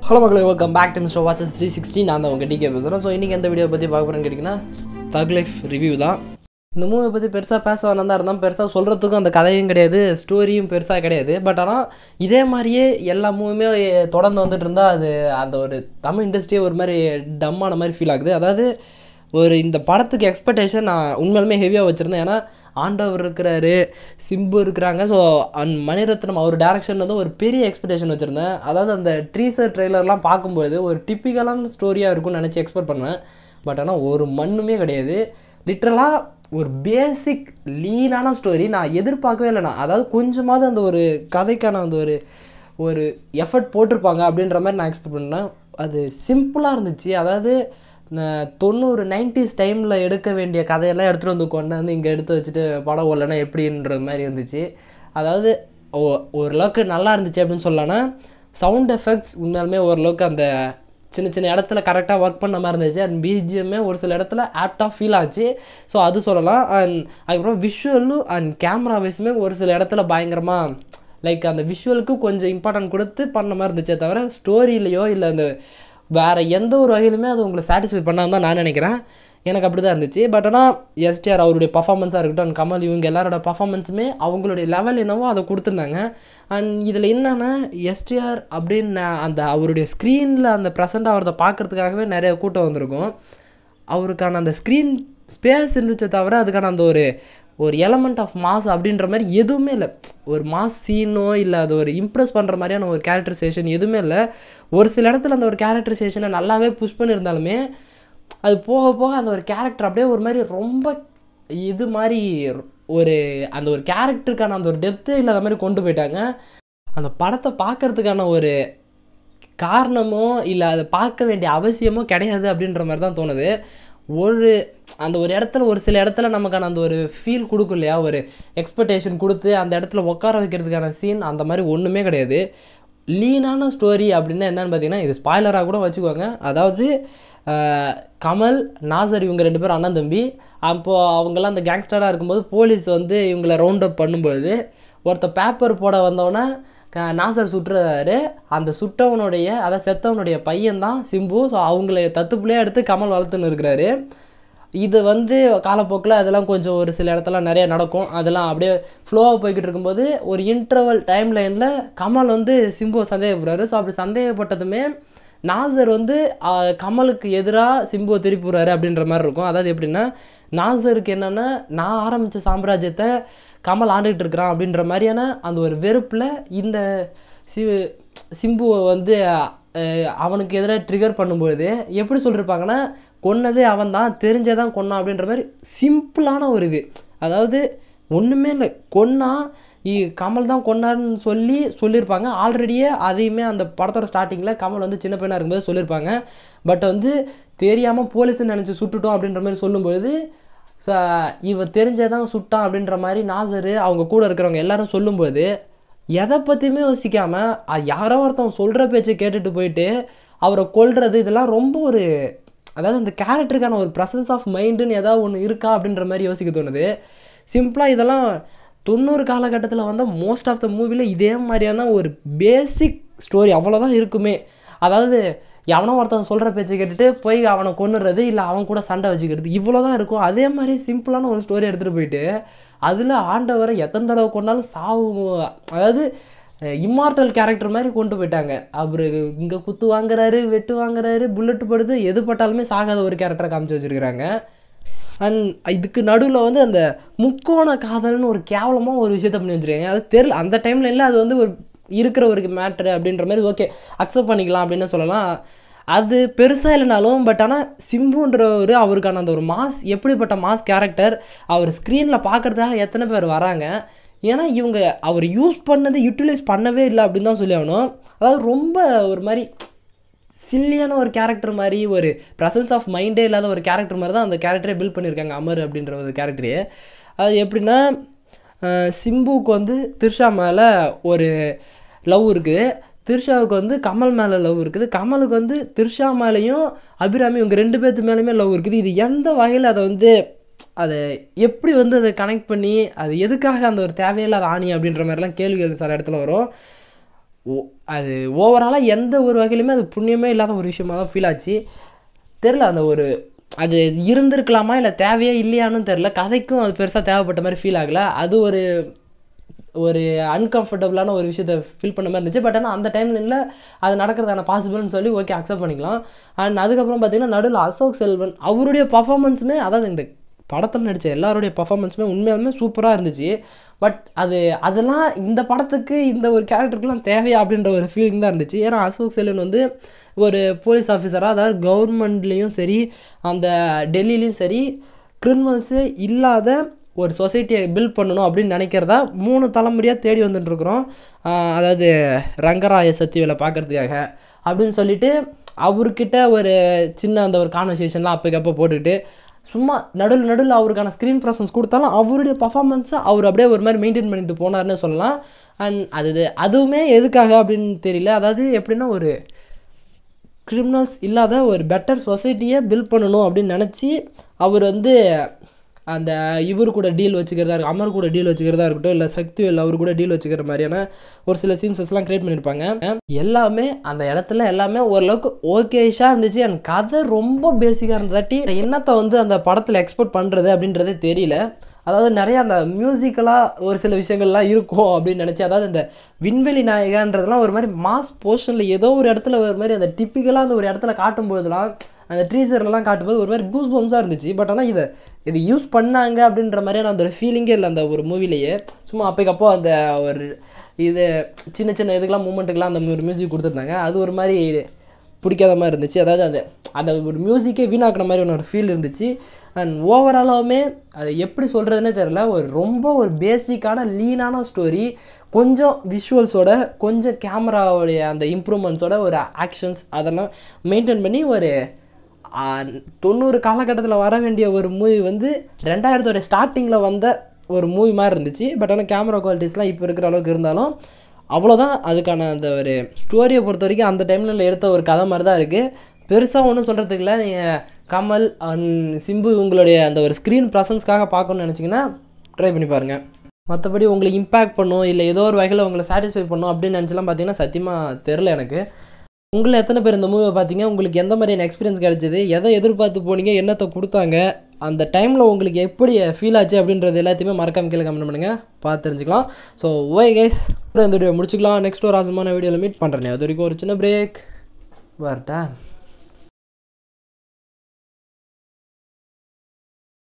Hello மக்களே, welcome back to Mister Watches 360. நான் தான் உங்கள் டிகே பேசுகிறேன். ஸோ இன்றைக்கி எந்த வீடியோ பற்றி பார்க்க போகிறேன்னு கேட்டிங்கன்னா தக் லைஃப் ரிவ்யூ தான். இந்த மூவியை பற்றி பெருசாக பேச வேணாம் தான் இருந்தால் பெருசாக சொல்கிறதுக்கும் அந்த கதையும் கிடையாது, ஸ்டோரியும் பெருசாக கிடையாது. பட் ஆனால் இதே மாதிரியே எல்லா மூவியுமே தொடர்ந்து வந்துட்டு இருந்தால் அது அந்த ஒரு தமிழ் இண்டஸ்ட்ரியே ஒரு மாதிரி டம்மான மாதிரி ஃபீல் ஆகுது. அதாவது ஒரு இந்த படத்துக்கு எக்ஸ்பெக்டேஷன் நான் உண்மையிலுமே ஹெவியாக வச்சுருந்தேன். ஏன்னா ஆண்டவர் இருக்கிறாரு, சிம்பு இருக்கிறாங்க. ஸோ மணிரத்னம் அவர் டேரக்ஷன் வந்து ஒரு பெரிய எக்ஸ்பெக்டேஷன் வச்சுருந்தேன். அதாவது அந்த ட்ரீசர் ட்ரெய்லர்லாம் பார்க்கும்போது ஒரு டிப்பிக்கலான ஸ்டோரியாக இருக்கும்னு நினச்சி எக்ஸ்பெக்ட் பண்ணேன். பட் ஆனால் ஒரு மண்ணுமே கிடையாது. லிட்ரலாக ஒரு பேசிக் லீனான ஸ்டோரி நான் எதிர்பார்க்கவே இல்லைண்ணா. அதாவது கொஞ்சமாவது அந்த ஒரு கதைக்கான அந்த ஒரு எஃபர்ட் போட்டிருப்பாங்க அப்படின்ற மாதிரி நான் எக்ஸ்பெக்ட் பண்ணேன். அது சிம்பிளாக இருந்துச்சு. அதாவது 90s டைமில் எடுக்க வேண்டிய கதையெல்லாம் எடுத்துகிட்டு வந்து கொண்டு வந்து இங்கே எடுத்து வச்சுட்டு படம் ஓடலைன்னா எப்படின்றது மாதிரி இருந்துச்சு. அதாவது ஓரளவுக்கு நல்லா இருந்துச்சு அப்படின்னு சொல்லலாம்னா சவுண்ட் எஃபெக்ட்ஸ் உண்மையாலுமே ஓரளவுக்கு அந்த சின்ன சின்ன இடத்துல கரெக்டாக ஒர்க் பண்ண மாதிரி இருந்துச்சு. அண்ட் பிஜிஎம்மே ஒரு சில இடத்துல ஆப்டாக ஃபீல் ஆச்சு. ஸோ அது சொல்லலாம். அண்ட் அதுக்கப்புறம் விஷுவலும் அண்ட் கேமரா வைஸுமே ஒரு சில இடத்துல பயங்கரமாக லைக் அந்த விஷுவலுக்கு கொஞ்சம் இம்பார்ட்டன்ட் கொடுத்து பண்ண மாதிரி இருந்துச்சே தவிர ஸ்டோரியிலையோ இல்லை அந்த வேறு எந்த ஒரு வகையிலுமே அது உங்களை சாட்டிஸ்ஃபை பண்ணான்னு தான் நான் நினைக்கிறேன். எனக்கு அப்படி தான் இருந்துச்சு. பட் ஆனால் எஸ்டிஆர் அவருடைய பர்ஃபார்மன்ஸாக இருக்கட்டும், அண்ட் கமல் இவங்க எல்லாரோட பர்ஃபார்மன்ஸுமே அவங்களுடைய லெவல் என்னவோ அதை கொடுத்துருந்தாங்க. அண்ட் இதில் என்னென்னா எஸ்டிஆர் அப்படின்னு அந்த அவருடைய ஸ்க்ரீனில் அந்த ப்ரெசென்ட் ஆகிறத பார்க்குறதுக்காகவே நிறைய கூட்டம் வந்திருக்கும். அவருக்கான அந்த ஸ்க்ரீன் ஸ்பேஸ் இருந்துச்சே தவிர அதுக்கான அந்த ஒரு எலமெண்ட் ஆஃப் மாஸ் அப்படின்ற மாதிரி எதுவுமே இல்லை. ஒரு மாஸ் சீனோ இல்லை அது ஒரு இம்ப்ரெஸ் பண்ணுற மாதிரியான ஒரு கேரக்டரைசேஷன் எதுவுமே இல்லை. ஒரு சில இடத்துல அந்த ஒரு கேரக்டரைசேஷனை நல்லாவே புஷ் பண்ணியிருந்தாலுமே அது போக போக அந்த ஒரு கேரக்டர் அப்படியே ஒரு மாதிரி ரொம்ப இது மாதிரி ஒரு அந்த ஒரு கேரக்டருக்கான அந்த ஒரு டெப்த்தே இல்லாத மாதிரி கொண்டு போயிட்டாங்க. அந்த படத்தை பார்க்குறதுக்கான ஒரு காரணமோ இல்லை அதை பார்க்க வேண்டிய அவசியமோ கிடையாது அப்படின்ற மாதிரி தான் தோணுது. அந்த ஒரு இடத்துல ஒரு சில இடத்துல நமக்கான அந்த ஒரு ஃபீல் கொடுக்கும் இல்லையா, ஒரு எக்ஸ்பெக்டேஷன் கொடுத்து அந்த இடத்துல உட்கார வைக்கிறதுக்கான சீன் அந்த மாதிரி ஒன்றுமே கிடையாது. லீனான ஸ்டோரி அப்படின்னா என்னென்னு பார்த்தீங்கன்னா, இது ஸ்பாய்லராக கூட வச்சுக்கோங்க. அதாவது கமல் நாசர் இவங்க 2 பேரும் அண்ணன் தம்பி. அப்போது அவங்கெல்லாம் அந்த கேங்ஸ்டராக இருக்கும்போது போலீஸ் வந்து இவங்களை ரவுண்ட் அப் பண்ணும்போது ஒருத்தர் பேப்பர் போட வந்தவொடனே நாசர் சுட்டுறாரு. அந்த சுட்டவனுடைய அதாவது செத்தவனுடைய பையன்தான் சிம்பு. ஸோ அவங்கள தத்துப்புலையே எடுத்து கமல் வளர்த்துன்னு இருக்கிறாரு. இது வந்து காலப்போக்கில் அதெல்லாம் கொஞ்சம் ஒரு சில இடத்துல நிறைய நடக்கும். அதெல்லாம் அப்படியே ஃப்ளோவாக போய்கிட்டு இருக்கும்போது ஒரு இன்டர்வல் டைம் லைனில் கமல் வந்து சிம்புவை சந்தேகப்படுறாரு. ஸோ அப்படி சந்தேகப்பட்டதுமே நாசர் வந்து கமலுக்கு எதிராக சிம்புவை திருப்பி விடுறாரு அப்படின்ற மாதிரி இருக்கும். அதாவது எப்படின்னா நாசருக்கு என்னென்னா, நான் ஆரம்பித்த சாம்ராஜ்யத்தை கமல் ஆண்டுகிட்டு இருக்கிறான் அப்படின்ற மாதிரியான அந்த ஒரு வெறுப்பில் இந்த சிம்புவை வந்து அவனுக்கு எதிராக ட்ரிகர் பண்ணும்பொழுது எப்படி சொல்லியிருப்பாங்கன்னா, கொன்னதே அவன் தான், தெரிஞ்சதான் கொன்னான் அப்படின்ற மாதிரி சிம்பிளான ஒரு இது. அதாவது ஒன்றுமே இல்லை, கொன்னா கமல் தான் கொன்னார்னு சொல்லியிருப்பாங்க. ஆல்ரெடியே அதையுமே அந்த படத்தோட ஸ்டார்டிங்கில் கமல் வந்து சின்ன பையனாக இருக்கும்போது சொல்லியிருப்பாங்க. பட் வந்து தெரியாமல் போலீஸ்ன்னு நினச்சி சுட்டுட்டோம் அப்படின்ற மாதிரி சொல்லும்பொழுது இவன் தெரிஞ்சதான் சுட்டான் அப்படின்ற மாதிரி நாசர் அவங்க கூட இருக்கிறவங்க எல்லாரும் சொல்லும்போது எதை பற்றியுமே யோசிக்காமல் யாரோ ஒருத்தவங்க சொல்கிற பேச்சை கேட்டுட்டு போயிட்டு அவரை கொல்றது, இதெல்லாம் ரொம்ப ஒரு அதாவது அந்த கேரக்டருக்கான ஒரு ப்ரெசன்ஸ் ஆஃப் மைண்டுன்னு ஏதாவது ஒன்று இருக்கா அப்படின்ற மாதிரி யோசிக்க தோணுது. சிம்பிளாக இதெல்லாம் 90 காலகட்டத்தில் வந்து மோஸ்ட் ஆஃப் த மூவியில் இதே மாதிரியான ஒரு பேசிக் ஸ்டோரி அவ்வளோதான் இருக்குமே. அதாவது எவனோ ஒருத்தன் சொல்கிற பேச்சை கேட்டுட்டு போய் அவனை கொன்னுறது, இல்லை அவன் கூட சண்டை வச்சுக்கிறது, இவ்வளோ தான் இருக்கும். அதே மாதிரி சிம்பிளான ஒரு ஸ்டோரி எடுத்துகிட்டு போயிட்டு அதில் ஆண்டவரை எத்தனை தடவை கொண்டாலும் சாவு, அதாவது இம்மார்டல் கேரக்டர் மாதிரி கொண்டு போயிட்டாங்க. அவர் இங்கே குத்து வாங்குறாரு, வெட்டு வாங்குறாரு, புல்லட்டு படுது, எது பட்டாலுமே சாகாத ஒரு கேரக்டரை காமிச்சு வச்சுருக்கிறாங்க. அண்ட் இதுக்கு நடுவில் வந்து அந்த முக்கோண காதல்னு ஒரு கேவலமாக ஒரு விஷயத்த பண்ணி வச்சுருக்காங்க. அது தெரியல அந்த டைமில் இல்லை, அது வந்து ஒரு இருக்கிற ஒரு மேட்ரு அப்படின்ற மாதிரி ஓகே அக்செப்ட் பண்ணிக்கலாம் அப்படின்னு சொல்லலாம். அது பெருசாக இல்லைனாலும் பட் ஆனால் சிம்புன்றவர் அவருக்கான அந்த ஒரு மாஸ், எப்படிப்பட்ட மாஸ் கேரக்டர் அவர் ஸ்க்ரீனில் பார்க்குறதாக எத்தனை பேர் வராங்க. ஏன்னா இவங்க அவர் யூஸ் பண்ணது யூட்டிலைஸ் பண்ணவே இல்லை அப்படின்னு தான் சொல்லி ஆகணும். அதாவது ரொம்ப ஒரு மாதிரி சில்லியான ஒரு கேரக்டர் மாதிரி, ஒரு ப்ரெசன்ஸ் ஆஃப் மைண்டே இல்லாத ஒரு கேரக்டர் மாதிரி தான் அந்த கேரக்டரே பில்ட் பண்ணியிருக்காங்க, அமர் அப்படின்ற ஒரு கேரக்டரே. அது எப்படின்னா, சிம்புவுக்கு வந்து திரிஷா மேலே ஒரு லவ் இருக்குது, திரிஷாவுக்கு வந்து கமல் மேலே லவ் இருக்குது, கமலுக்கு வந்து திரிஷா மேலேயும் அபிராமி இவங்க 2 பேர்த்து மேலேயுமே லவ் இருக்குது. இது எந்த வகையில் அதை வந்து அதை எப்படி வந்து அதை கனெக்ட் பண்ணி அது எதுக்காக அந்த ஒரு தேவையில்லாத ஆணி அப்படின்ற மாதிரிலாம் கேள்விகள் சில இடத்துல வரும். அது ஓவராலாக எந்த ஒரு வகையிலுமே அது புண்ணியமே இல்லாத ஒரு விஷயமாக தான் ஃபீல் ஆச்சு. தெரில அந்த ஒரு அது இருந்திருக்கலாமா இல்லை தேவையே இல்லையான்னு தெரில. கதைக்கும் அது பெருசாக தேவைப்பட்ட மாதிரி ஃபீல் ஆகலை. அது ஒரு அன்கம்ஃபர்டபுளான ஒரு விஷயத்தை ஃபீல் பண்ண மாதிரி இருந்துச்சு. பட் ஆனால் அந்த டைமில் அது நடக்கிறதான பாசிபிள்னு சொல்லி ஓகே அக்செப்ட் பண்ணிக்கலாம். அண்ட் அதுக்கப்புறம் பார்த்திங்கன்னா நடுவில் அசோக் செல்வன் அவருடைய பர்ஃபார்மன்ஸுமே, அதாவது இந்த படத்தில் நடித்த எல்லாருடைய பர்ஃபார்மன்ஸுமே உண்மையாலுமே சூப்பராக இருந்துச்சு. பட் அதெல்லாம் இந்த படத்துக்கு இந்த ஒரு கேரக்டருக்குலாம் தேவையா அப்படின்ற ஒரு ஃபீலிங் தான் இருந்துச்சு. ஏன்னா அசோக் செல்வன் வந்து ஒரு போலீஸ் ஆஃபீஸராக, அதாவது கவர்மெண்ட்லேயும் சரி அந்த டெல்லிலையும் சரி கிரிமினல்ஸே இல்லாத ஒரு சொசைட்டியை பில்ட் பண்ணணும் அப்படின்னு நினைக்கிறதா 3 தலைமுறையாக தேடி வந்துட்டுருக்குறோம். அதாவது ரங்கராய சத்திவேலை பார்க்குறதுக்காக அப்படின்னு சொல்லிட்டு அவர்கிட்ட ஒரு சின்ன அந்த ஒரு கான்வர்சேஷன்லாம் அப்போக்கப்போ போட்டுக்கிட்டு சும்மா நடுவில் அவருக்கான ஸ்க்ரீன் ப்ரெசன்ஸ் கொடுத்தாலும் அவருடைய பர்ஃபார்மன்ஸை அவர் அப்படியே ஒரு மாதிரி மெயின்டைன் பண்ணிட்டு போனார்னு சொல்லலாம். அண்ட் அதுவுமே எதுக்காக அப்படின்னு தெரியல. அதாவது எப்படின்னா ஒரு கிரிமினல்ஸ் இல்லாத ஒரு பெட்டர் சொசைட்டியை பில்ட் பண்ணணும் அப்படின்னு நினச்சி அவர் வந்து அந்த இவர் கூட டீல் வச்சுக்கிறதா இருக்கும், அமர் கூட டீல் வச்சுக்கிறதா இருக்கட்டும், இல்லை சக்திவேல் அவர் கூட டீல் வச்சுக்கிற மாதிரியான ஒரு சில சீன்ஸஸ்லாம் க்ரியேட் பண்ணியிருப்பாங்க. எல்லாமே அந்த இடத்துல எல்லாமே ஓரளவுக்கு ஓகேஷாக இருந்துச்சு. அண்ட் கதை ரொம்ப பேசிக்காக இருந்ததாட்டி என்னத்தை வந்து அந்த படத்தில் எக்ஸ்போர்ட் பண்ணுறது அப்படின்றதே தெரியல. அதாவது நிறையா அந்த மியூசிக்கலாக ஒரு சில விஷயங்கள்லாம் இருக்கும் அப்படின்னு நினச்சி, அதாவது இந்த விண்வெளி நாயகன்றதுலாம் ஒரு மாதிரி மாஸ் போர்ஷனில் ஏதோ ஒரு இடத்துல ஒரு மாதிரி அந்த டிப்பிக்கலாக அந்த ஒரு இடத்துல காட்டும்போதுலாம் அந்த ட்ரீசர்லாம் காட்டும்போது ஒரு மாதிரி கூஸ் பம்ஸாக இருந்துச்சு. பட் ஆனால் இது யூஸ் பண்ணாங்க அப்படின்ற மாதிரியான அந்த ஒரு ஃபீலிங்கே இல்லை அந்த ஒரு மூவிலேயே. சும்மா அப்போக்கப்போ அந்த ஒரு இது சின்ன சின்ன இதுக்கெலாம் மூமெண்ட்டுக்கெலாம் அந்த ஒரு மியூசிக் கொடுத்துருந்தாங்க. அது ஒரு மாதிரி பிடிக்காத மாதிரி இருந்துச்சு. அதாவது அந்த ஒரு மியூசிக்கே வீணாக்கின மாதிரி ஒரு ஃபீல் இருந்துச்சு. அண்ட் ஓவராலாகவுமே அது எப்படி சொல்கிறதுனே தெரில. ரொம்ப பேசிக்கான லீனான ஸ்டோரி, கொஞ்சம் விஷுவல்ஸோட, கொஞ்சம் கேமராவுடைய அந்த இம்ப்ரூவ்மெண்ட்ஸோட ஒரு ஆக்ஷன்ஸ் அதெல்லாம் மெயின்டைன் பண்ணி ஒரு 90 காலகட்டத்தில் வர வேண்டிய ஒரு மூவி வந்து 2000 ஸ்டார்டிங்கில் வந்த ஒரு மூவி மாதிரி இருந்துச்சு. பட் ஆனால் கேமரா குவாலிட்டிஸ்லாம் இப்போ இருக்கிற அளவுக்கு இருந்தாலும் அவ்வளோதான். அதுக்கான அந்த ஒரு ஸ்டோரியை பொறுத்த வரைக்கும் அந்த டைமில் எடுத்த ஒரு கதை மாதிரி தான் இருக்குது. பெருசாக ஒன்றும் சொல்கிறதுக்கு இல்லை. நீங்கள் கமல் அண்ட் சிம்பு உங்களுடைய அந்த ஒரு ஸ்க்ரீன் ப்ரெசன்ஸ்க்காக பார்க்கணுன்னு நினச்சிங்கன்னா ட்ரை பண்ணி பாருங்கள். மற்றபடி உங்களை இம்பேக்ட் பண்ணும் இல்லை ஏதோ ஒரு வகையில் உங்களை சாட்டிஸ்ஃபை பண்ணும் அப்படின்னு நினச்சலாம் பார்த்தீங்கன்னா சத்தியமாக தெரில எனக்கு. உங்களை எத்தனை பேர் இந்த மூவியை பார்த்தீங்க? உங்களுக்கு எந்த மாதிரியான எக்ஸ்பீரியன்ஸ் கிடச்சிது? எதை எதிர்பார்த்து போனீங்க? என்னத்தை கொடுத்தாங்க? அந்த டைமில் உங்களுக்கு எப்படி ஃபீல் ஆச்சு அப்படின்றது எல்லாத்தையுமே மறக்காம கீழே கமெண்ட் பண்ணுங்கள், பார்த்து தெரிஞ்சுக்கலாம். ஸோ ஓகே கைஸ், இந்த வீடியோ முடிச்சுக்கலாம். நெக்ஸ்ட் ஒரு ஆசமான வீடியோவில் மீட் பண்ணுறேன். அது வரைக்கும் ஒரு சின்ன பிரேக் வரட்டா.